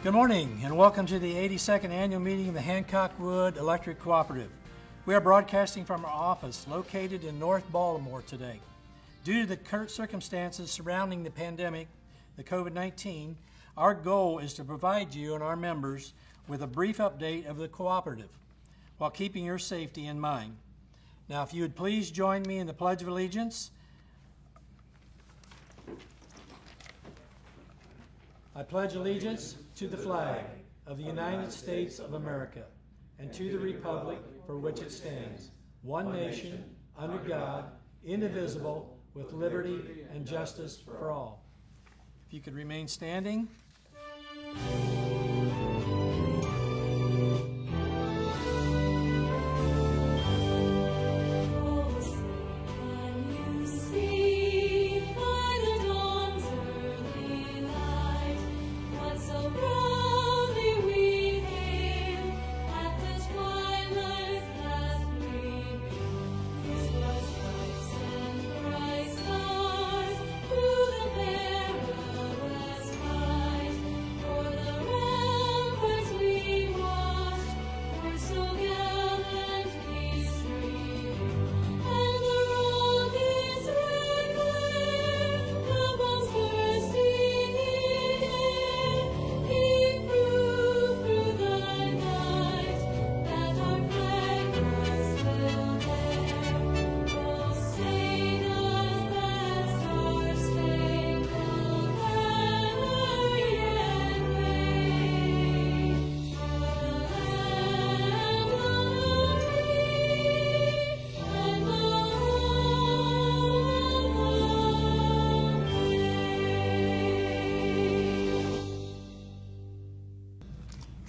Good morning and welcome to the 82nd annual meeting of the Hancock Wood Electric Cooperative. We are broadcasting from our office located in North Baltimore today. Due to the current circumstances surrounding the pandemic, the COVID-19, our goal is to provide you and our members with a brief update of the cooperative while keeping your safety in mind. Now, if you would please join me in the Pledge of Allegiance. I pledge allegiance to the flag of the United States of America and to the republic for which it stands, one nation, under God, indivisible, with liberty and justice for all. If you could remain standing.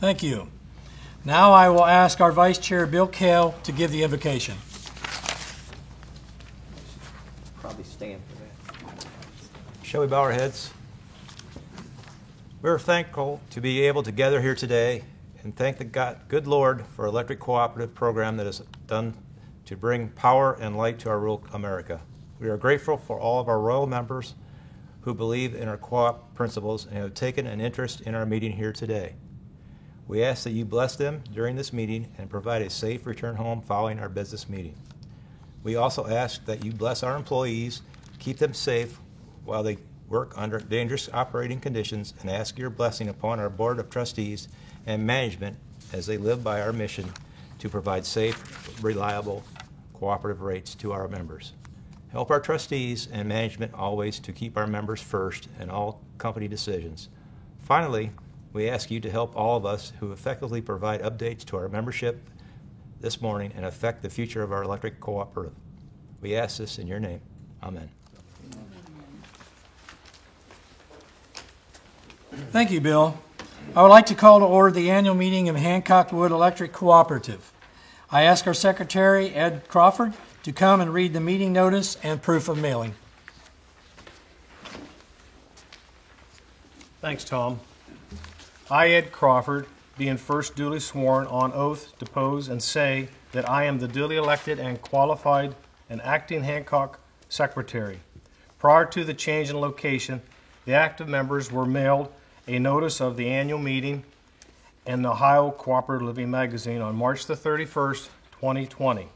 Thank you. Now I will ask our Vice Chair, Bill Kale, to give the invocation. Probably stand for that. Shall we bow our heads? We're thankful to be able to gather here today and thank the good Lord for Electric Cooperative program that is done to bring power and light to our rural America. We are grateful for all of our royal members who believe in our co-op principles and have taken an interest in our meeting here today. We ask that you bless them during this meeting and provide a safe return home following our business meeting. We also ask that you bless our employees, keep them safe while they work under dangerous operating conditions, and ask your blessing upon our Board of Trustees and management as they live by our mission to provide safe, reliable, cooperative rates to our members. Help our trustees and management always to keep our members first in all company decisions. Finally, we ask you to help all of us who effectively provide updates to our membership this morning and affect the future of our electric cooperative. We ask this in your name. Amen. Thank you, Bill. I would like to call to order the annual meeting of Hancock Wood Electric Cooperative. I ask our Secretary, Ed Crawford, to come and read the meeting notice and proof of mailing. Thanks, Tom. I, Ed Crawford, being first duly sworn on oath, depose and say that I am the duly elected and qualified and acting Hancock Secretary. Prior to the change in location, the active members were mailed a notice of the annual meeting in the Ohio Cooperative Living Magazine on March the 31st, 2020.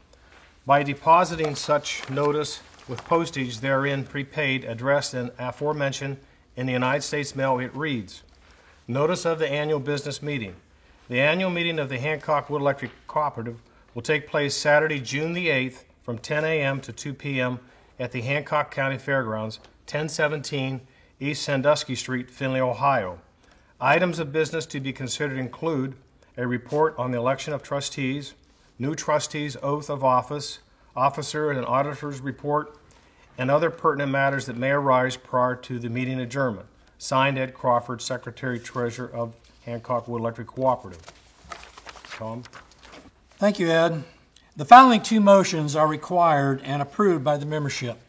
By depositing such notice with postage therein prepaid, addressed and aforementioned in the United States Mail, it reads, Notice of the annual business meeting. The annual meeting of the Hancock Wood Electric Cooperative will take place Saturday, June the 8th from 10 a.m. to 2 p.m. at the Hancock County Fairgrounds, 1017 East Sandusky Street, Findlay, Ohio. Items of business to be considered include a report on the election of trustees, new trustees' oath of office, officer and auditor's report, and other pertinent matters that may arise prior to the meeting adjournment. Signed, Ed Crawford, Secretary-Treasurer of Hancock Wood Electric Cooperative. Tom? Thank you, Ed. The following two motions are required and approved by the membership.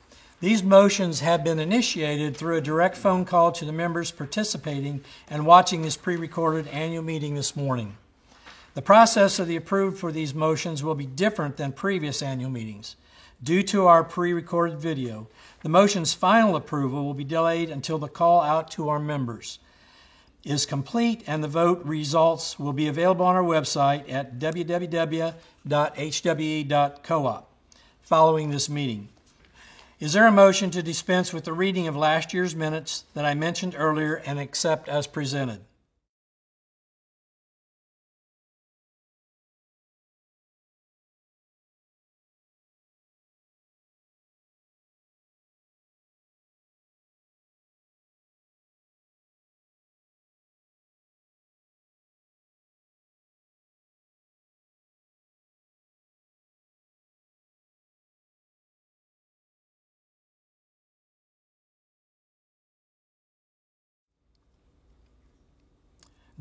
These motions have been initiated through a direct phone call to the members participating and watching this pre-recorded annual meeting this morning. The process of the approved for these motions will be different than previous annual meetings. Due to our pre-recorded video, the motion's final approval will be delayed until the call out to our members. is complete, and the vote results will be available on our website at www.hwe.coop following this meeting. Is there a motion to dispense with the reading of last year's minutes that I mentioned earlier and accept as presented?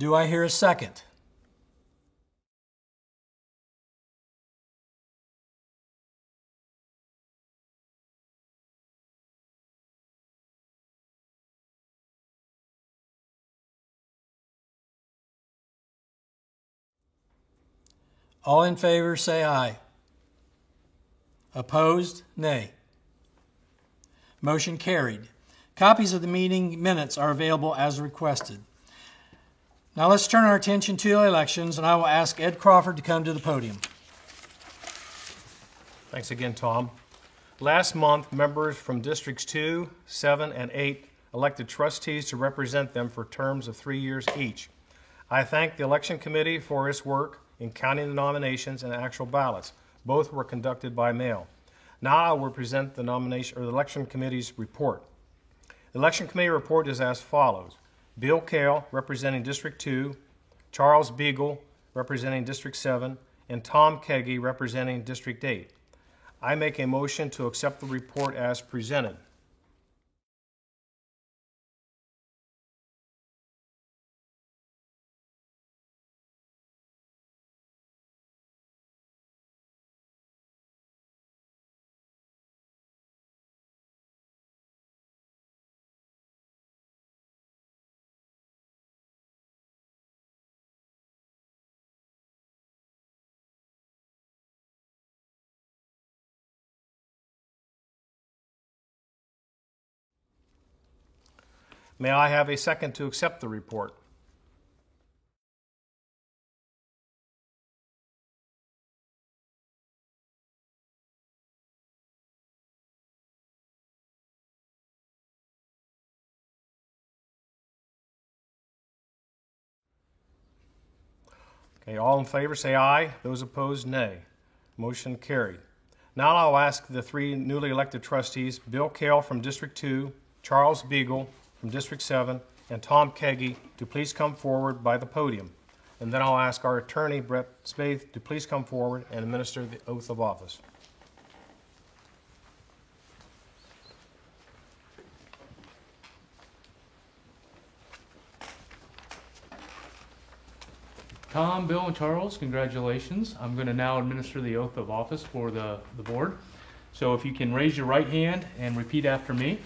Do I hear a second? All in favor say aye. Opposed, nay. Motion carried. Copies of the meeting minutes are available as requested. Now let's turn our attention to elections, and I will ask Ed Crawford to come to the podium. Thanks again, Tom. Last month, members from Districts 2, 7, and 8 elected trustees to represent them for terms of 3 years each. I thank the election committee for its work in counting the nominations and actual ballots. Both were conducted by mail. Now I will present the election committee's report. The election committee report is as follows. Bill Kale, representing District 2, Charles Beagle, representing District 7, and Tom Keggy, representing District 8. I make a motion to accept the report as presented. May I have a second to accept the report? Okay, all in favor say aye. Those opposed, nay. Motion carried. Now I'll ask the three newly elected trustees, Bill Kale from District 2, Charles Beagle from District 7, and Tom Keggy, to please come forward by the podium. And then I'll ask our attorney, Brett Spaeth, to please come forward and administer the oath of office. Tom, Bill, and Charles, congratulations. I'm going to now administer the oath of office for the board. So if you can raise your right hand and repeat after me.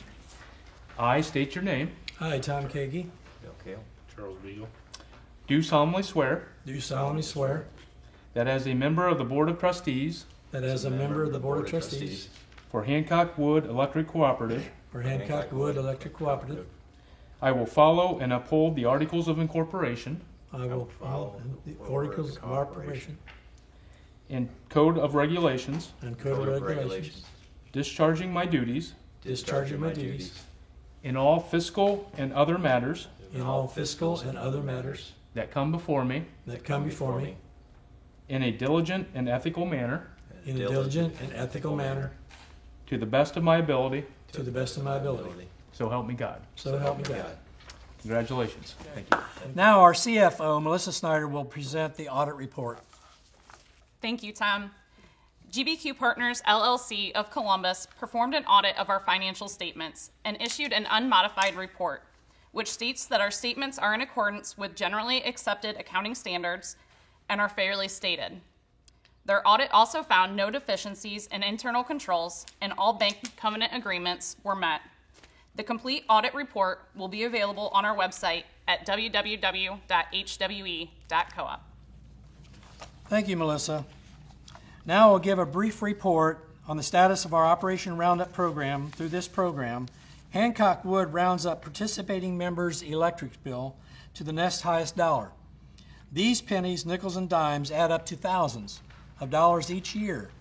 I state your name. I, Tom Keggy, Bill Kale. Charles Beagle. Do solemnly swear do solemnly swear that as a member of the Board of Trustees that as a member of the Board of Trustees for Hancock Wood Electric Cooperative, for Hancock Wood Electric Cooperative, I will follow and uphold the Articles of Incorporation I will follow the Articles of Incorporation and Code of Regulations, and Code of Regulations, discharging my duties discharging my duties in all fiscal and other matters in all fiscal and other matters that come before me that come before me in a diligent and ethical manner, in a diligent and ethical manner, to the best of my ability, to the best of my ability. so help me God. So help me God. Congratulations. Thank you. Now our CFO, Melissa Snyder, will present the audit report. Thank you, Tom. GBQ Partners, LLC of Columbus performed an audit of our financial statements and issued an unmodified report, which states that our statements are in accordance with generally accepted accounting standards and are fairly stated. Their audit also found no deficiencies in internal controls, and all bank covenant agreements were met. The complete audit report will be available on our website at www.hwe.coop. Thank you, Melissa. Now I'll give a brief report on the status of our Operation Roundup program. Through this program, Hancock Wood rounds up participating members' electric bill to the next highest dollar. These pennies, nickels, and dimes add up to thousands of dollars each year.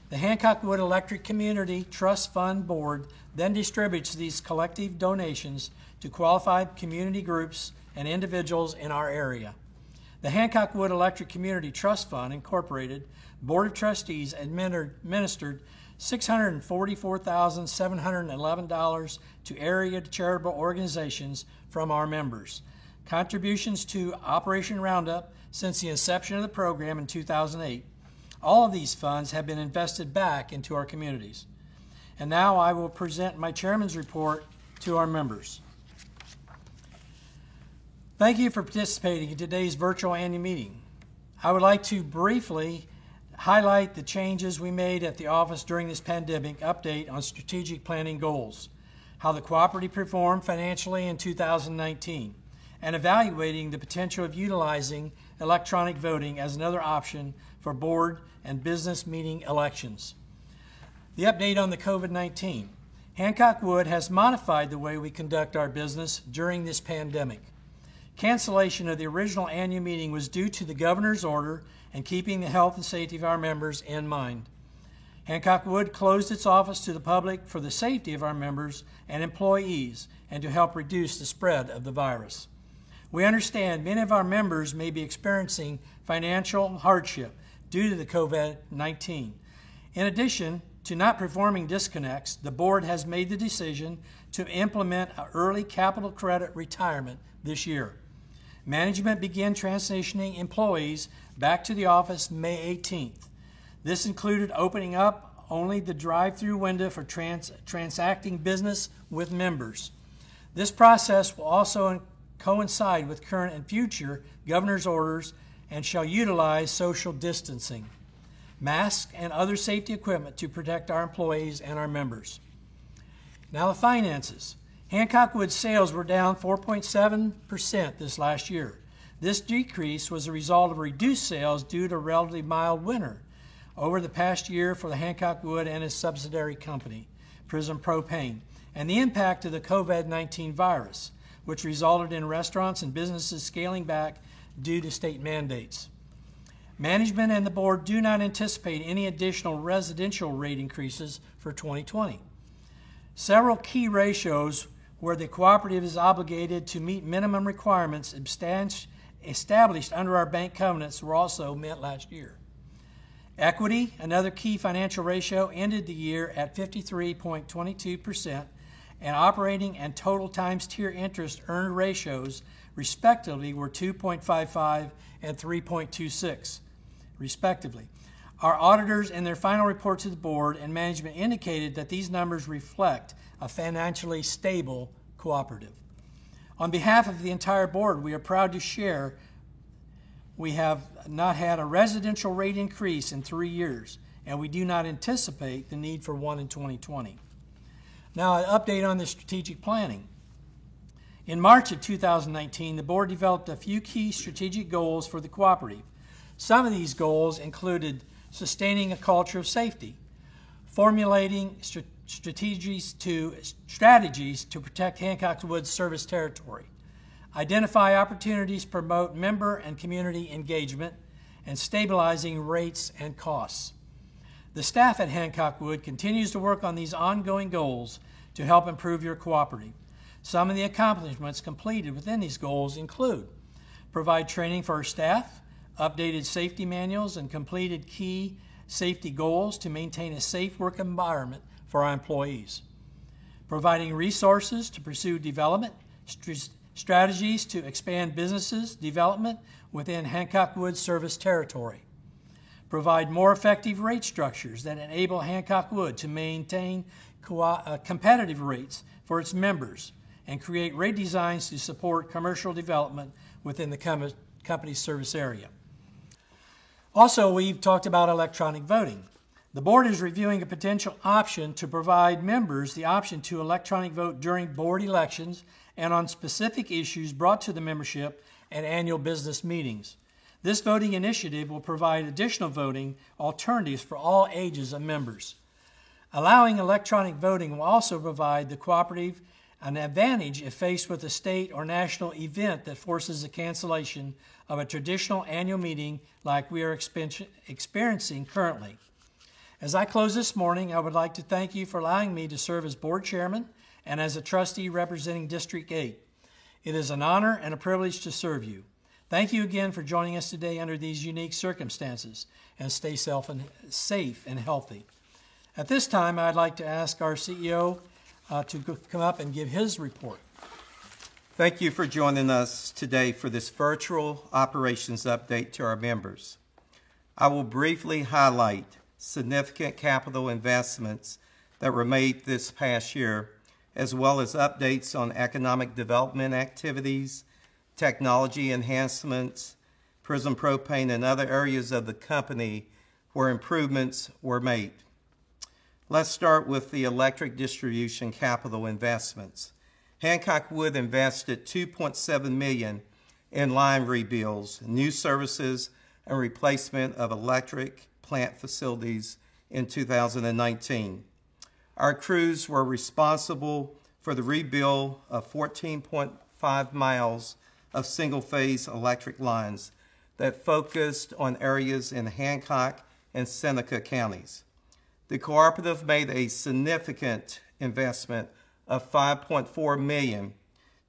The Hancock Wood Electric Community Trust Fund Board then distributes these collective donations to qualified community groups and individuals in our area. The Hancock Wood Electric Community Trust Fund, Incorporated, Board of Trustees administered $644,711 to area charitable organizations from our members. Contributions to Operation Roundup since the inception of the program in 2008. All of these funds have been invested back into our communities. And now I will present my chairman's report to our members. Thank you for participating in today's virtual annual meeting. I would like to briefly highlight the changes we made at the office during this pandemic, update on strategic planning goals, how the cooperative performed financially in 2019, and evaluating the potential of utilizing electronic voting as another option for board and business meeting elections. The update on the COVID-19. Hancock Wood has modified the way we conduct our business during this pandemic. Cancellation of the original annual meeting was due to the governor's order and keeping the health and safety of our members in mind. Hancock Wood closed its office to the public for the safety of our members and employees and to help reduce the spread of the virus. We understand many of our members may be experiencing financial hardship due to the COVID-19. In addition to not performing disconnects, the board has made the decision to implement an early capital credit retirement this year. Management began transitioning employees back to the office May 18th. This included opening up only the drive-through window for transacting business with members. This process will also coincide with current and future governor's orders and shall utilize social distancing, masks, and other safety equipment to protect our employees and our members. Now the finances. Hancock Wood sales were down 4.7% this last year. This decrease was a result of reduced sales due to a relatively mild winter over the past year for the Hancock Wood and its subsidiary company, Prism Propane, and the impact of the COVID-19 virus, which resulted in restaurants and businesses scaling back due to state mandates. Management and the board do not anticipate any additional residential rate increases for 2020. Several key ratios where the cooperative is obligated to meet minimum requirements established under our bank covenants were also met last year. Equity, another key financial ratio, ended the year at 53.22%, and operating and total times tier interest earned ratios respectively were 2.55 and 3.26, respectively. Our auditors in their final report to the board and management indicated that these numbers reflect a financially stable cooperative. On behalf of the entire board, we are proud to share we have not had a residential rate increase in 3 years, and we do not anticipate the need for one in 2020. Now, an update on the strategic planning. In March of 2019, the board developed a few key strategic goals for the cooperative. Some of these goals included sustaining a culture of safety, formulating strategies to protect Hancock Wood's service territory, identify opportunities to promote member and community engagement, and stabilizing rates and costs. The staff at Hancock Wood continues to work on these ongoing goals to help improve your cooperative. Some of the accomplishments completed within these goals include provide training for our staff, updated safety manuals, and completed key safety goals to maintain a safe work environment for our employees. Providing resources to pursue development, strategies to expand businesses development within Hancock Wood service territory. Provide more effective rate structures that enable Hancock Wood to maintain competitive rates for its members and create rate designs to support commercial development within the company's service area. Also, we've talked about electronic voting. The board is reviewing a potential option to provide members the option to electronic vote during board elections and on specific issues brought to the membership at annual business meetings. This voting initiative will provide additional voting alternatives for all ages of members. Allowing electronic voting will also provide the cooperative an advantage if faced with a state or national event that forces the cancellation of a traditional annual meeting like we are experiencing currently. As I close this morning, I would like to thank you for allowing me to serve as board chairman and as a trustee representing District 8. It is an honor and a privilege to serve you. Thank you again for joining us today under these unique circumstances, and stay safe and healthy. At this time, I'd like to ask our CEO to come up and give his report. Thank you for joining us today for this virtual operations update to our members. I will briefly highlight significant capital investments that were made this past year, as well as updates on economic development activities, technology enhancements, Prism Propane, and other areas of the company where improvements were made. Let's start with the electric distribution capital investments. Hancock Wood invested $2.7 million in line rebuilds, new services, and replacement of electric plant facilities in 2019. Our crews were responsible for the rebuild of 14.5 miles of single-phase electric lines that focused on areas in Hancock and Seneca counties. The cooperative made a significant investment of $5.4 million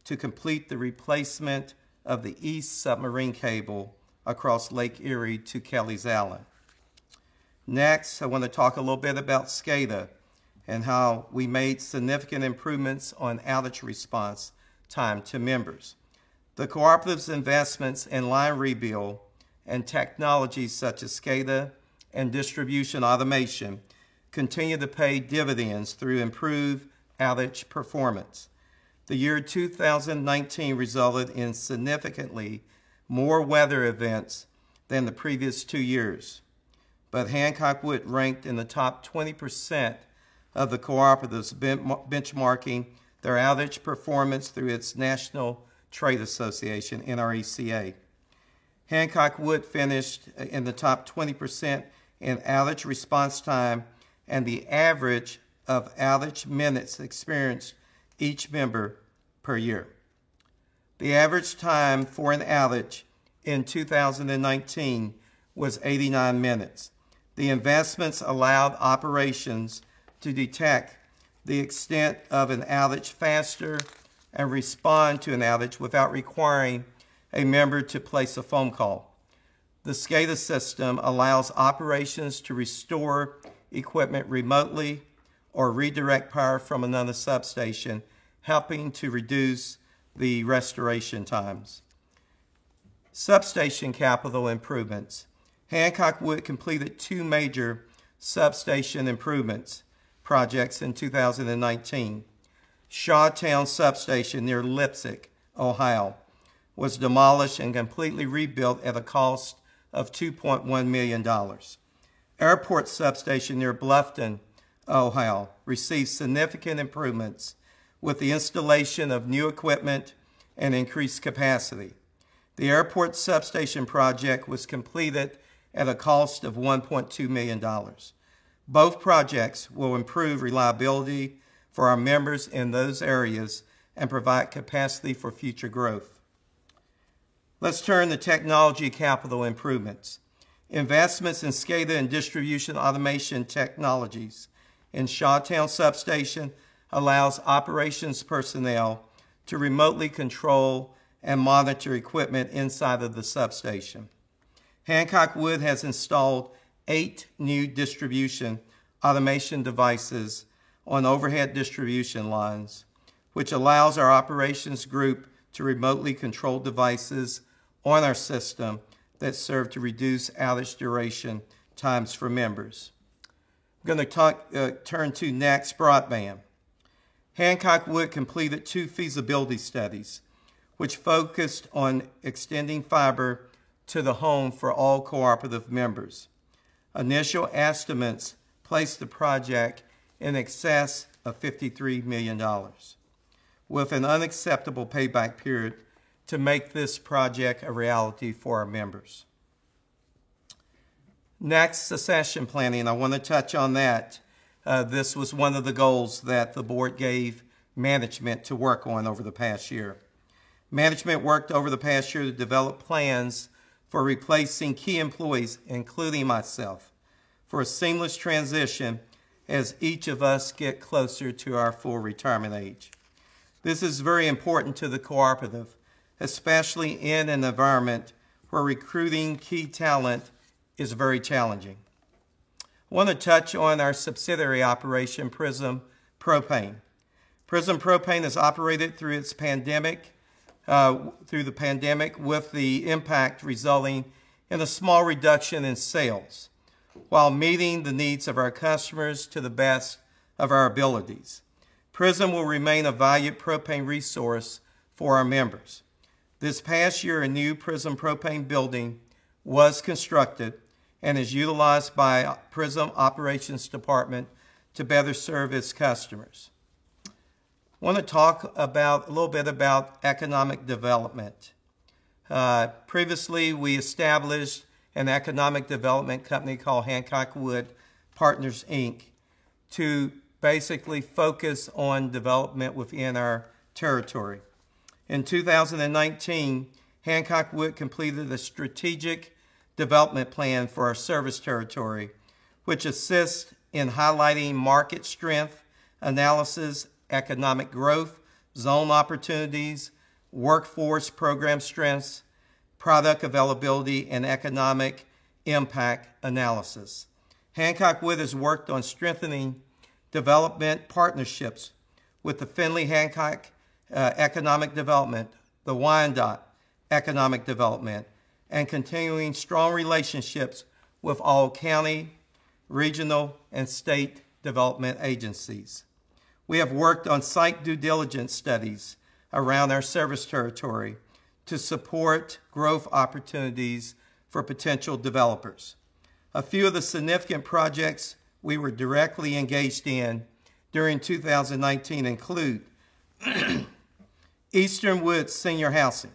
to complete the replacement of the east submarine cable across Lake Erie to Kelly's Island. Next, I want to talk a little bit about SCADA and how we made significant improvements on outage response time to members. The cooperative's investments in line rebuild and technologies such as SCADA and distribution automation continue to pay dividends through improved outage performance. The year 2019 resulted in significantly more weather events than the previous 2 years, but Hancock Wood ranked in the top 20% of the cooperatives benchmarking their outage performance through its National Trade Association, NRECA. Hancock Wood finished in the top 20% in outage response time and the average of outage minutes experienced each member per year. The average time for an outage in 2019 was 89 minutes. The investments allowed operations to detect the extent of an outage faster and respond to an outage without requiring a member to place a phone call. The SCADA system allows operations to restore equipment remotely or redirect power from another substation, helping to reduce the restoration times. Substation capital improvements. Hancock Wood completed 2 major substation improvements projects in 2019. Shawtown Substation near Leipzig, Ohio, was demolished and completely rebuilt at a cost of $2.1 million. Airport Substation near Bluffton, Ohio, received significant improvements with the installation of new equipment and increased capacity. The airport substation project was completed at a cost of $1.2 million. Both projects will improve reliability for our members in those areas and provide capacity for future growth. Let's turn to technology capital improvements. Investments in SCADA and distribution automation technologies in Shawtown Substation allows operations personnel to remotely control and monitor equipment inside of the substation. Hancock Wood has installed 8 new distribution automation devices on overhead distribution lines, which allows our operations group to remotely control devices on our system that serve to reduce outage duration times for members. I'm going to turn to next broadband. Hancock Wood completed 2 feasibility studies, which focused on extending fiber to the home for all cooperative members. Initial estimates placed the project in excess of $53 million, with an unacceptable payback period to make this project a reality for our members. Next, succession planning. I want to touch on that. This was one of the goals that the board gave management to work on over the past year. Management worked over the past year to develop plans for replacing key employees, including myself, for a seamless transition as each of us get closer to our full retirement age. This is very important to the cooperative, especially in an environment where recruiting key talent is very challenging. I want to touch on our subsidiary operation, Prism Propane. Prism Propane has operated through the pandemic with the impact resulting in a small reduction in sales, while meeting the needs of our customers to the best of our abilities. Prism will remain a valued propane resource for our members. This past year, a new Prism Propane building was constructed and is utilized by Prism Operations Department to better serve its customers. I want to talk a little bit about economic development. Previously, we established an economic development company called Hancock Wood Partners, Inc., to basically focus on development within our territory. In 2019, Hancock Wood completed a strategic development plan for our service territory, which assists in highlighting market strength, analysis, economic growth, zone opportunities, workforce program strengths, product availability, and economic impact analysis. Hancock Wood has worked on strengthening development partnerships with the Findlay Hancock Economic Development, the Wyandotte Economic Development, and continuing strong relationships with all county, regional, and state development agencies. We have worked on site due diligence studies around our service territory to support growth opportunities for potential developers. A few of the significant projects we were directly engaged in during 2019 include Eastern Woods Senior Housing,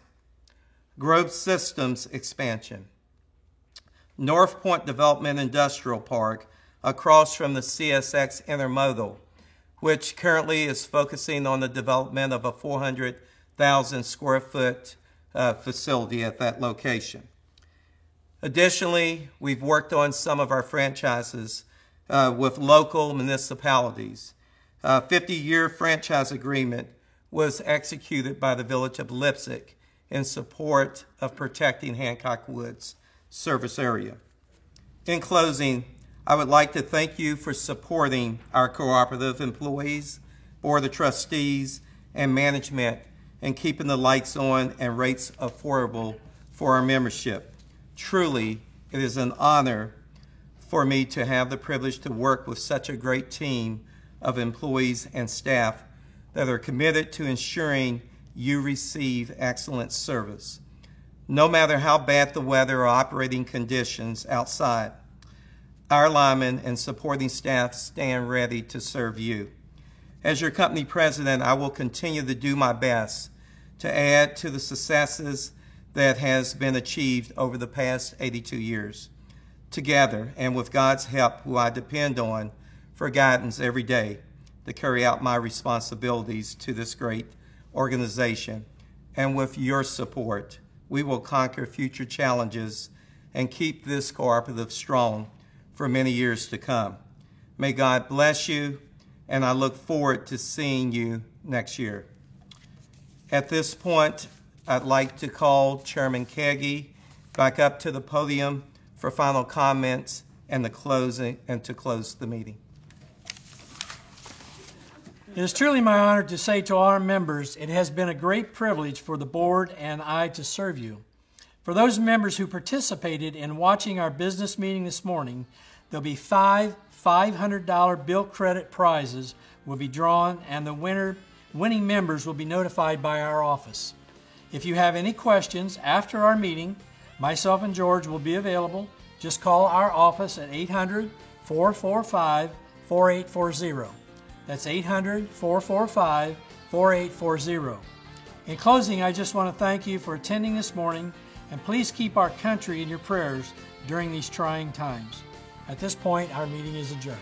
Grove Systems expansion, North Point Development Industrial Park across from the CSX Intermodal, which currently is focusing on the development of a 400,000 square foot facility at that location. Additionally, we've worked on some of our franchises with local municipalities. A 50-year franchise agreement was executed by the Village of Lipsick in support of protecting Hancock Woods service area. In closing, I would like to thank you for supporting our cooperative employees, board of trustees, and management in keeping the lights on and rates affordable for our membership. Truly, it is an honor for me to have the privilege to work with such a great team of employees and staff that are committed to ensuring you receive excellent service. No matter how bad the weather or operating conditions outside, our linemen and supporting staff stand ready to serve you. As your company president, I will continue to do my best to add to the successes that has been achieved over the past 82 years. Together, and with God's help, who I depend on for guidance every day to carry out my responsibilities to this great organization, and with your support, we will conquer future challenges and keep this cooperative strong for many years to come. May God bless you, and I look forward to seeing you next year. At this point, I'd like to call Chairman Kagi back up to the podium for final comments and to close the meeting. It is truly my honor to say to all our members, it has been a great privilege for the board and I to serve you. For those members who participated in watching our business meeting this morning, there'll be 5 $500 bill credit prizes will be drawn, and the winning members will be notified by our office. If you have any questions after our meeting, myself and George will be available. Just call our office at 800-445-4840. That's 800-445-4840. In closing, I just want to thank you for attending this morning, and please keep our country in your prayers during these trying times. At this point, our meeting is adjourned.